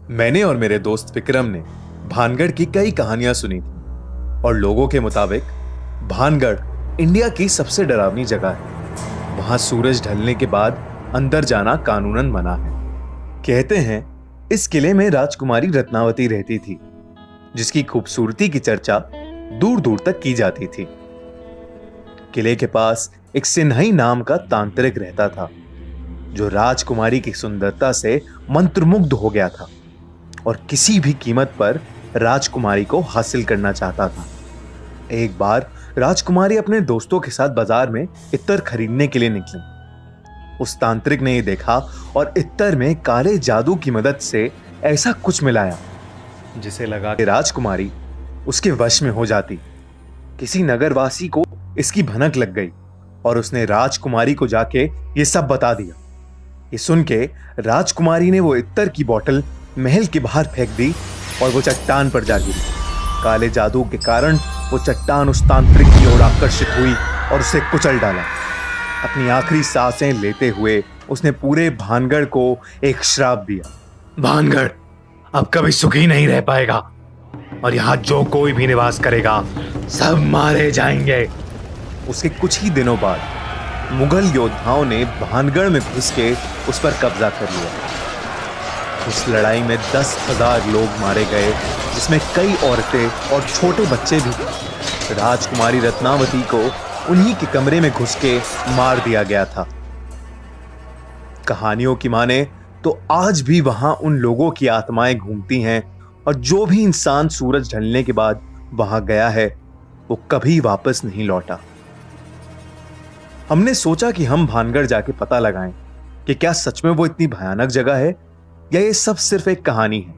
मैंने और मेरे दोस्त विक्रम ने भानगढ़ की कई कहानियां सुनी थी और लोगों के मुताबिक भानगढ़ इंडिया की सबसे डरावनी जगह है। वहां सूरज ढलने के बाद अंदर जाना कानूनन मना है। कहते हैं इस किले में राजकुमारी रत्नावती रहती थी, जिसकी खूबसूरती की चर्चा दूर दूर तक की जाती थी। किले के पास एक सिन्हई नाम का तांत्रिक रहता था, जो राजकुमारी की सुंदरता से मंत्रमुग्ध हो गया था और किसी भी कीमत पर राजकुमारी को हासिल करना चाहता था। एक बार राजकुमारी अपने दोस्तों के साथ बाजार में इत्तर खरीदने के लिए निकली। उस तांत्रिक ने यह देखा और इत्तर में काले जादू की मदद से ऐसा कुछ मिलाया जिसे लगा कि राजकुमारी उसके वश में हो जाती। किसी नगरवासी को इसकी भनक लग गई और उसने राजकुमारी को जाके ये सब बता दिया। ये सुन के राजकुमारी ने वो इत्तर की बोतल महल के बाहर फेंक दी और वो चट्टान पर जा गिरी। काले जादू के कारण वो चट्टान उस तांत्रिक की ओर आकर्षित हुई और उसे कुचल डाला। अपनी आखिरी सांसें लेते हुए उसने पूरे भानगढ़ को एक श्राप दिया। भानगढ़ अब कभी सुखी नहीं रह पाएगा और यहाँ जो कोई भी निवास करेगा सब मारे जाएंगे। उसके कुछ ही दिनों बाद मुगल योद्धाओं ने भानगढ़ में घुस के उस पर कब्जा कर लिया। उस लड़ाई में 10,000 लोग मारे गए, जिसमें कई औरतें और छोटे बच्चे भी थे। राजकुमारी रत्नावती को उन्हीं के कमरे में घुस के मार दिया गया था। कहानियों की माने तो आज भी वहां उन लोगों की आत्माएं घूमती हैं और जो भी इंसान सूरज ढलने के बाद वहां गया है वो कभी वापस नहीं लौटा। हमने सोचा कि हम भानगढ़ जाके पता लगाएं कि क्या सच में वो इतनी भयानक जगह है या ये सब सिर्फ एक कहानी है।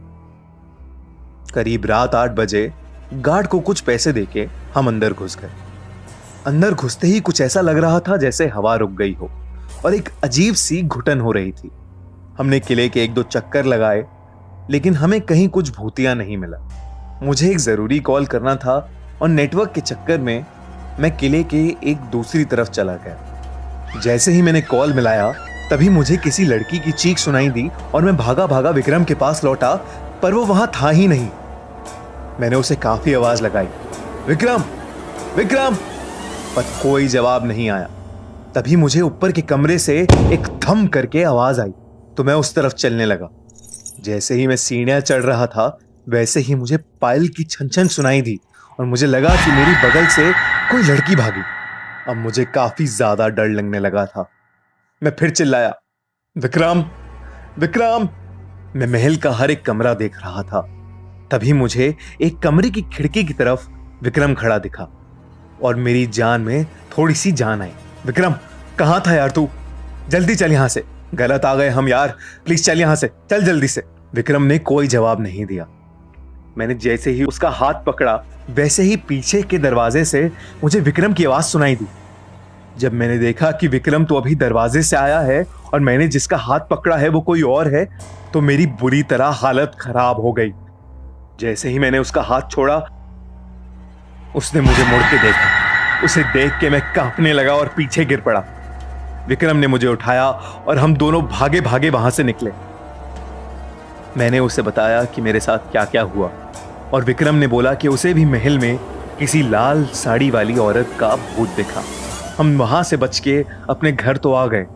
करीब रात 8 बजे गार्ड को कुछ पैसे देके हम अंदर घुस गए। अंदर घुसते ही कुछ ऐसा लग रहा था जैसे हवा रुक गई हो और एक अजीब सी घुटन हो रही थी। हमने किले के 1-2 चक्कर लगाए, लेकिन हमें कहीं कुछ भूतिया नहीं मिला। मुझे एक जरूरी कॉल करना था और नेटवर्क के चक्कर में मैं किले के एक दूसरी तरफ चला गया। जैसे ही मैंने कॉल मिलाया तभी मुझे किसी लड़की की चीख सुनाई दी और मैं भागा भागा विक्रम के पास लौटा, पर वो वहां था ही नहीं। मैंने उसे काफी आवाज लगाई, विक्रम विक्रम, पर कोई जवाब नहीं आया। तभी मुझे ऊपर के कमरे से एक थम करके आवाज आई तो मैं उस तरफ चलने लगा। जैसे ही मैं सीढ़ियां चढ़ रहा था वैसे ही मुझे पायल की छन छन सुनाई दी और मुझे लगा कि मेरी बगल से कोई लड़की भागी। अब मुझे काफी ज्यादा डर लगने लगा था। मैं फिर चिल्लाया, विक्रम विक्रम। मैं महल का हर एक कमरा देख रहा था। तभी मुझे एक कमरे की खिड़की की तरफ विक्रम खड़ा दिखा और मेरी जान में थोड़ी सी जान आई। विक्रम, कहां था यार तू? जल्दी चल यहां से, गलत आ गए हम यार, प्लीज चल यहां से, चल जल्दी से। विक्रम ने कोई जवाब नहीं दिया। मैंने जैसे ही उसका हाथ पकड़ा वैसे ही पीछे के दरवाजे से मुझे विक्रम की आवाज सुनाई दी। जब मैंने देखा कि विक्रम तो अभी दरवाजे से आया है और मैंने जिसका हाथ पकड़ा है वो कोई और है, तो मेरी बुरी तरह हालत खराब हो गई। जैसे ही मैंने उसका हाथ छोड़ा उसने मुझे मुड़ के देखा। उसे देख के मैं कांपने लगा और पीछे गिर पड़ा। विक्रम ने मुझे उठाया और हम दोनों भागे भागे वहां से निकले। मैंने उसे बताया कि मेरे साथ क्या क्या हुआ और विक्रम ने बोला कि उसे भी महल में किसी लाल साड़ी वाली औरत का भूत दिखा। हम वहां से बच के अपने घर तो आ गए,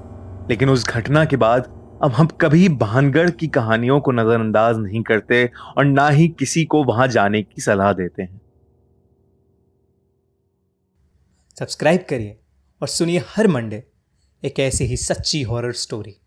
लेकिन उस घटना के बाद अब हम कभी भानगढ़ की कहानियों को नजरअंदाज नहीं करते और ना ही किसी को वहां जाने की सलाह देते हैं। सब्सक्राइब करिए और सुनिए हर मंडे एक ऐसी ही सच्ची हॉरर स्टोरी।